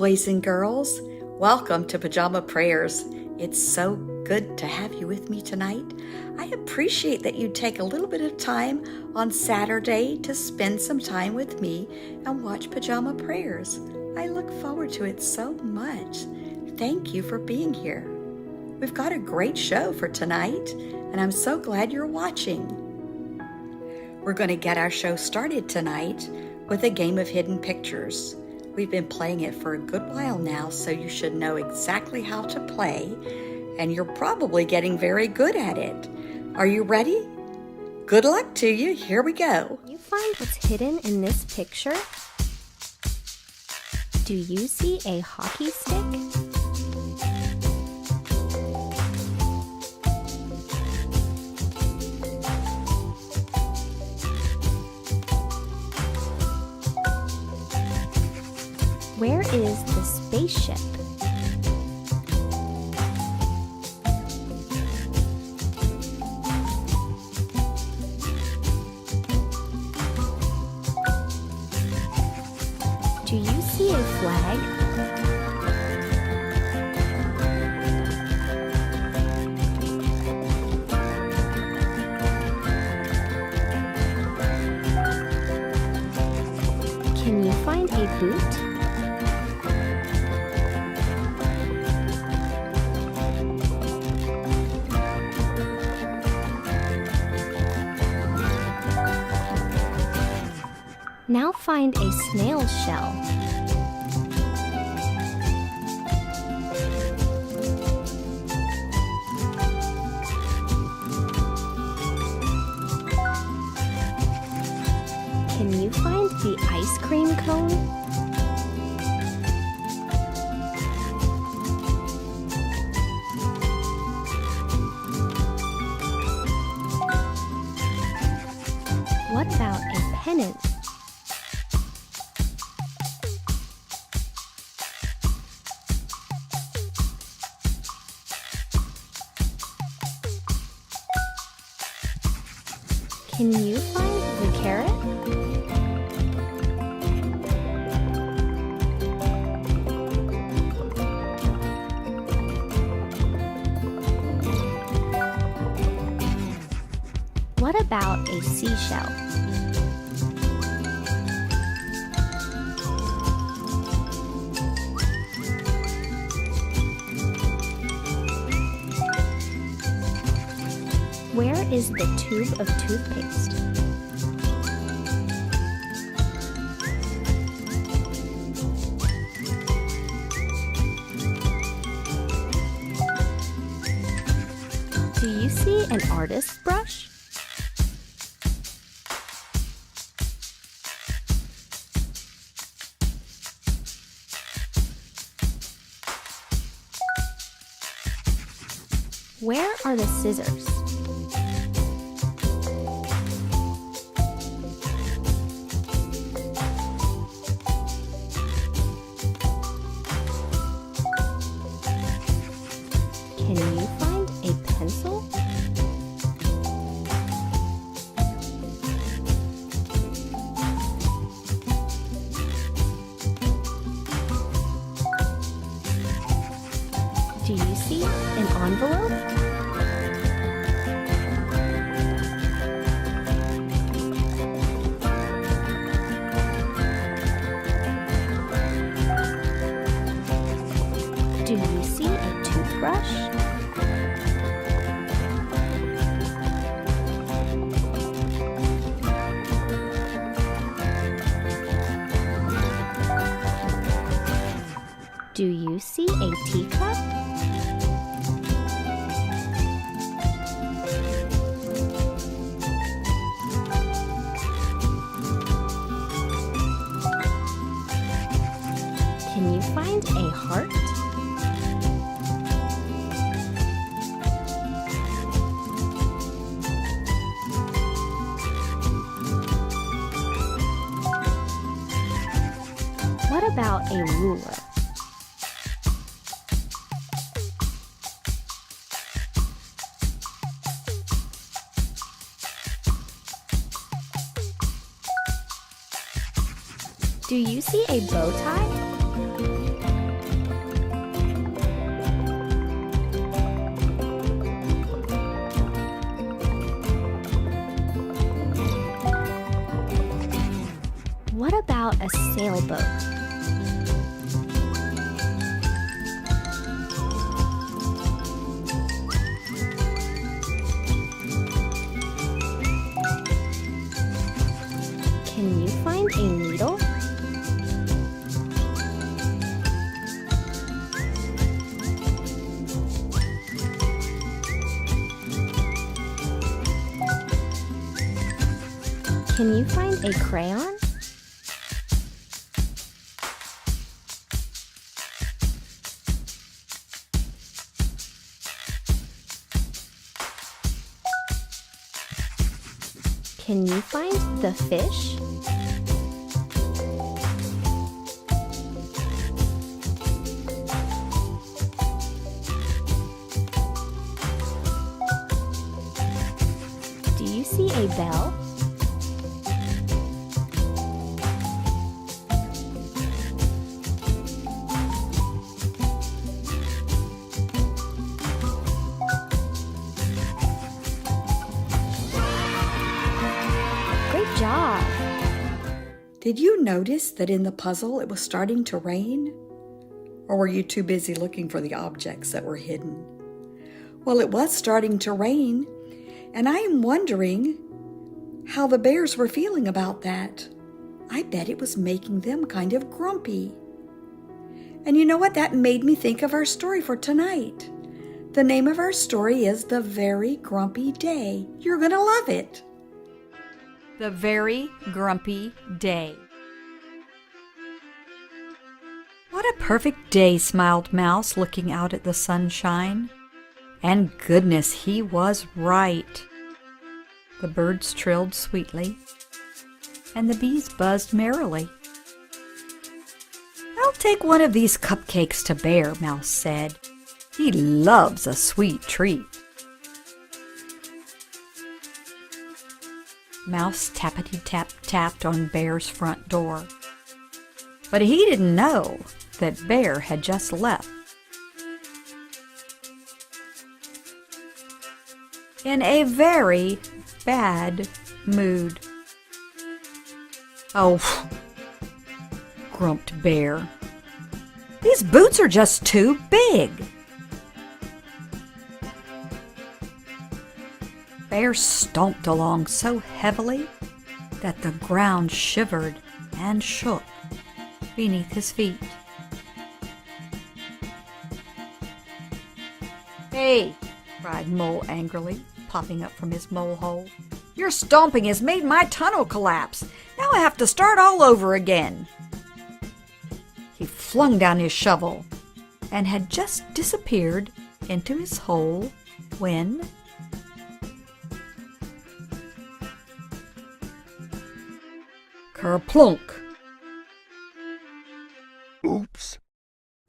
boys and girls. Welcome to Pajama Prayers. It's so good to have you with me tonight. I appreciate that you take a little bit of time on Saturday to spend some time with me and watch Pajama Prayers. I look forward to it so much. Thank you for being here. We've got a great show for tonight, and I'm so glad you're watching. We're going to get our show started tonight with a game of hidden pictures. We've been playing it for a good while now, so you should know exactly how to play, and you're probably getting very good at it. Are you ready? Good luck to you. Here we go. You find what's hidden in this picture? Do you see a hockey stick? Where is the spaceship? Do you see a flag? Can you find a boot? Now find a snail shell. Can you find the ice cream cone? What about a pennant? Can you find the carrot? What about a seashell? Where is the tube of toothpaste? Do you see an artist's brush? Where are the scissors? Can you find a pencil? Do you see an envelope? Do you see a toothbrush? Do you see a teacup? Can you find a heart? What about a ruler? Do you see a bow tie? sailboat. Can you find a needle? Can you find a crayon? Can you find the fish? Do you see a bell? Great job! Did you notice that in the puzzle it was starting to rain? Or were you too busy looking for the objects that were hidden? Well, it was starting to rain, and I am wondering how the bears were feeling about that. I bet it was making them kind of grumpy. And you know what? That made me think of our story for tonight. The name of our story is The Very Grumpy Day. You're going to love it. The Very Grumpy Day. What a perfect day, smiled Mouse, looking out at the sunshine. And goodness, he was right. The birds trilled sweetly, and the bees buzzed merrily. I'll take one of these cupcakes to Bear, Mouse said. He loves a sweet treat. Mouse tappity-tap-tapped on Bear's front door. But he didn't know that Bear had just left. In a very bad mood. Oh, grumped Bear. These boots are just too big. Bear stomped along so heavily that the ground shivered and shook beneath his feet. Hey, cried Mole angrily, popping up from his mole hole. Your stomping has made my tunnel collapse. Now I have to start all over again. He flung down his shovel and had just disappeared into his hole when kerplunk! Oops!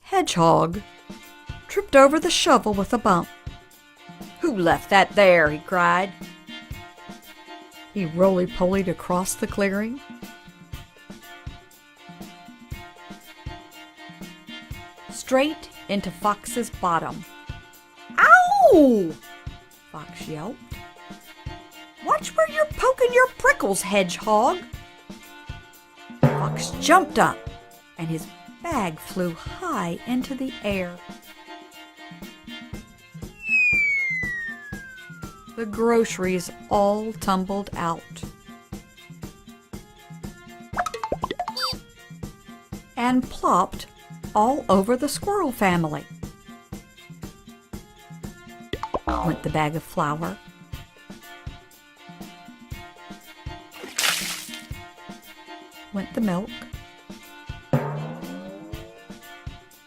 Hedgehog tripped over the shovel with a bump. Who left that there? He cried. He roly-polied across the clearing. Straight into Fox's bottom. Ow! Fox yelped. Watch where you're poking your prickles, Hedgehog. Fox jumped up, and his bag flew high into the air. The groceries all tumbled out. And plopped all over the squirrel family. Went the bag of flour. Went the milk.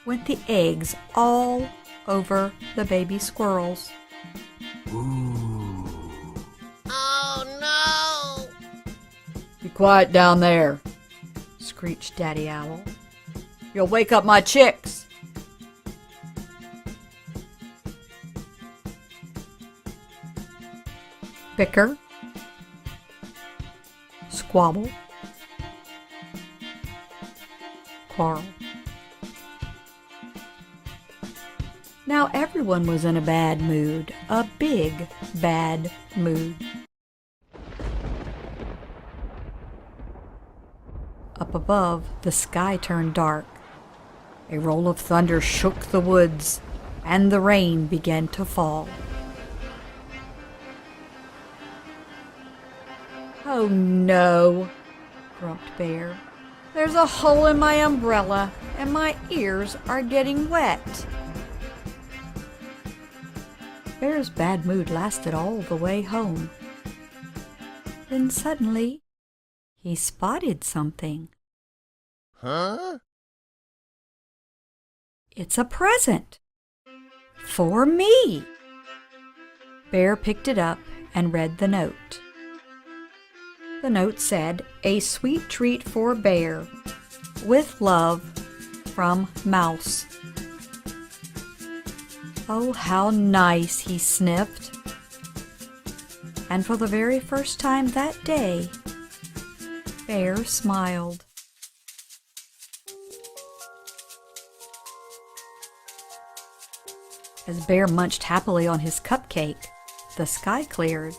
Went the eggs all over the baby squirrels. Be quiet down there, screeched Daddy Owl. You'll wake up my chicks. Bicker, squabble, quarrel. Now everyone was in a bad mood, a big bad mood. A Up above, the sky turned dark. A roll of thunder shook the woods, and the rain began to fall. "Oh no," grumped Bear. "There's a hole in my umbrella, and my ears are getting wet." Bear's bad mood lasted all the way home. Then suddenly, he spotted something. Huh? "It's a present! For me!" Bear picked it up and read the note. The note said, "A sweet treat for Bear. With love, from Mouse." Oh, how nice, he sniffed. And for the very first time that day, Bear smiled. As Bear munched happily on his cupcake, the sky cleared,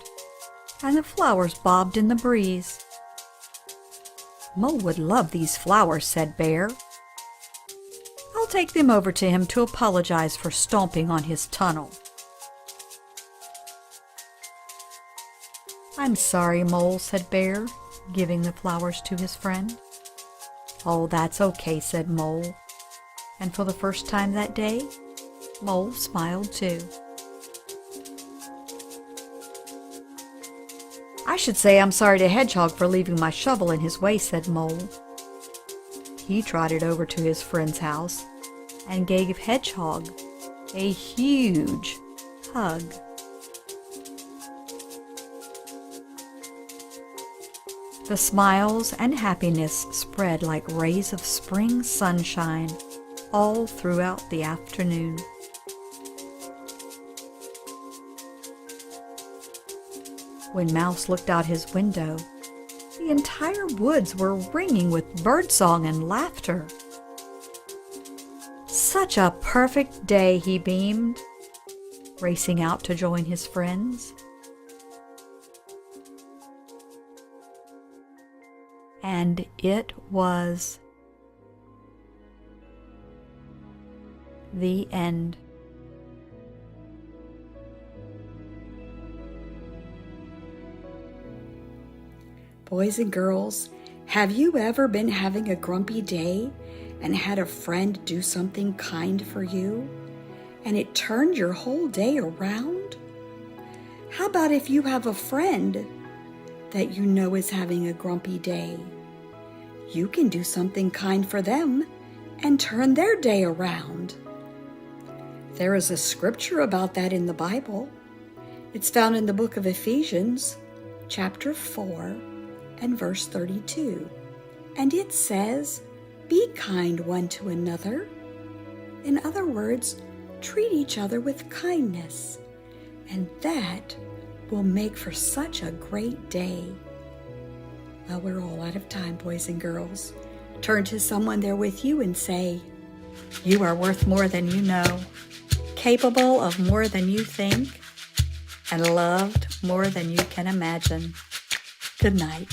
and the flowers bobbed in the breeze. "Mole would love these flowers," said Bear. "I'll take them over to him to apologize for stomping on his tunnel." "I'm sorry, Mole," said Bear, giving the flowers to his friend. "Oh, that's okay," said Mole. And for the first time that day, Mole smiled too. "I should say I'm sorry to Hedgehog for leaving my shovel in his way," said Mole. He trotted over to his friend's house and gave Hedgehog a huge hug. The smiles and happiness spread like rays of spring sunshine all throughout the afternoon. When Mouse looked out his window, the entire woods were ringing with birdsong and laughter. "Such a perfect day," he beamed, racing out to join his friends. And it was. The end. Boys and girls, have you ever been having a grumpy day and had a friend do something kind for you, and it turned your whole day around? How about if you have a friend that you know is having a grumpy day? You can do something kind for them and turn their day around. There is a scripture about that in the Bible. It's found in the book of Ephesians, chapter 4, and verse 32. And it says, "Be kind one to another." In other words, treat each other with kindness, and that will make for such a great day. Well, we're all out of time, boys and girls. Turn to someone there with you and say, "You are worth more than you know, capable of more than you think, and loved more than you can imagine." Good night.